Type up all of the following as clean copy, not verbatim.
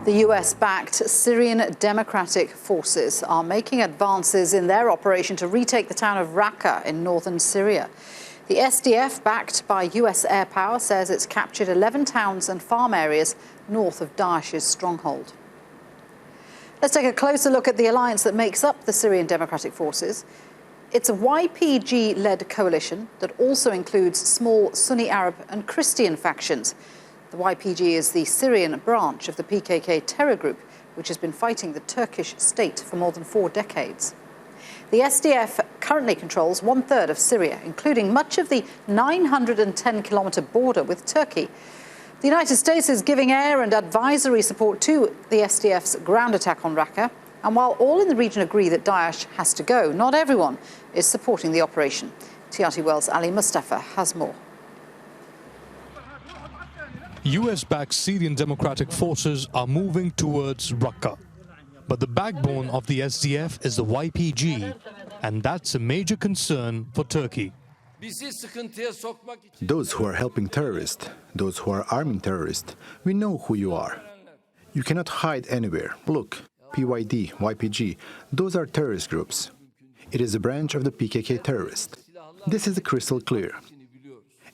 The US-backed Syrian Democratic Forces are making advances in their operation to retake the town of Raqqa in northern Syria. The SDF, backed by US air power, says it's captured 11 towns and farm areas north of Daesh's stronghold. Let's take a closer look at the alliance that makes up the Syrian Democratic Forces. It's a YPG-led coalition that also includes small Sunni Arab and Christian factions. The YPG is the Syrian branch of the PKK terror group, which has been fighting the Turkish state for more than 4 decades. The SDF currently controls 1/3 of Syria, including much of the 910-kilometre border with Turkey. The United States is giving air and advisory support to the SDF's ground attack on Raqqa. And while all in the region agree that Daesh has to go, not everyone is supporting the operation. TRT World's Ali Mustafa has more. US-backed Syrian Democratic Forces are moving towards Raqqa. But the backbone of the SDF is the YPG, and that's a major concern for Turkey. Those who are helping terrorists, those who are arming terrorists, we know who you are. You cannot hide anywhere. Look, PYD, YPG, those are terrorist groups. It is a branch of the PKK terrorists. This is crystal clear.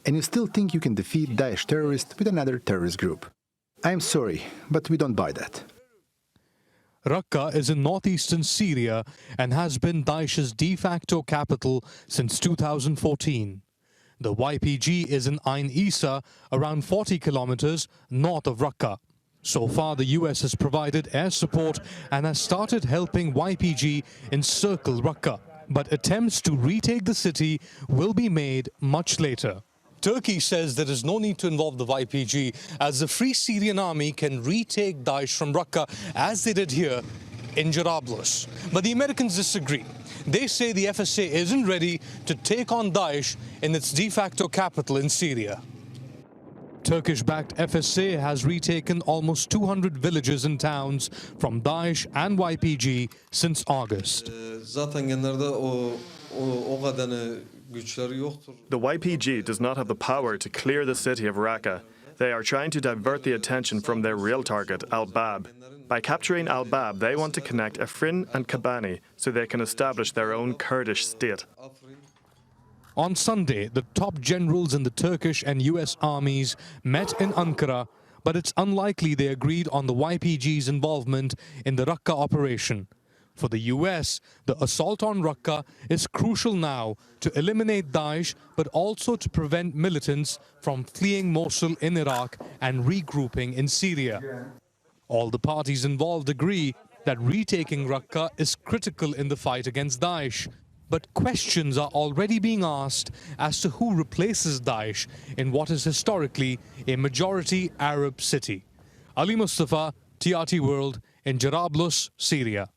And you still think you can defeat Daesh terrorists with another terrorist group. I'm sorry, but we don't buy that. Raqqa is in northeastern Syria and has been Daesh's de facto capital since 2014. The YPG is in Ain Issa, around 40 kilometers north of Raqqa. So far, the US has provided air support and has started helping YPG encircle Raqqa. But attempts to retake the city will be made much later. Turkey says there is no need to involve the YPG, as the Free Syrian Army can retake Daesh from Raqqa as they did here in Jarablus. But the Americans disagree. They say the FSA isn't ready to take on Daesh in its de facto capital in Syria. Turkish-backed FSA has retaken almost 200 villages and towns from Daesh and YPG since August. The YPG does not have the power to clear the city of Raqqa. They are trying to divert the attention from their real target, Al-Bab. By capturing Al-Bab, they want to connect Afrin and Kobani so they can establish their own Kurdish state. On Sunday, the top generals in the Turkish and US armies met in Ankara, but it's unlikely they agreed on the YPG's involvement in the Raqqa operation. For the US, the assault on Raqqa is crucial now to eliminate Daesh, but also to prevent militants from fleeing Mosul in Iraq and regrouping in Syria. All the parties involved agree that retaking Raqqa is critical in the fight against Daesh. But questions are already being asked as to who replaces Daesh in what is historically a majority Arab city. Ali Mustafa, TRT World, in Jarablus, Syria.